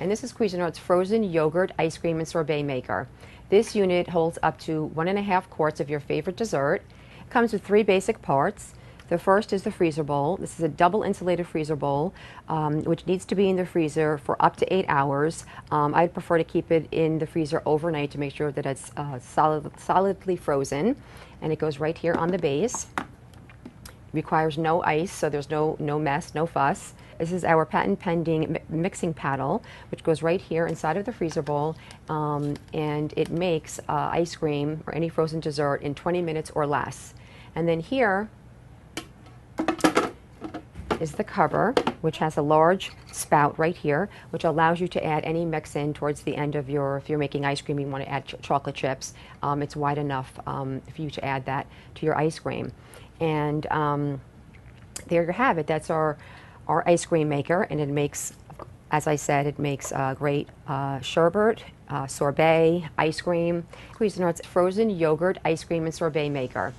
and this is Cuisinart's frozen yogurt ice cream and sorbet maker. This unit holds up to 1.5 quarts of your favorite dessert. It comes with 3 basic parts. The first is the freezer bowl. This is a double insulated freezer bowl, which needs to be in the freezer for up to 8 hours. I'd prefer to keep it in the freezer overnight to make sure that it's solidly frozen. And it goes right here on the base. Requires no ice, so there's no mess, no fuss. This is our patent pending mixing paddle, which goes right here inside of the freezer bowl, and it makes ice cream or any frozen dessert in 20 minutes or less. And then here is the cover, which has a large spout right here, which allows you to add any mix in towards the end of if you're making ice cream, you want to add chocolate chips. It's wide enough for you to add that to your ice cream. And there you have it. That's our ice cream maker, and it makes, as I said, it makes great sherbet, sorbet, ice cream. Cuisinart's frozen yogurt ice cream and sorbet maker.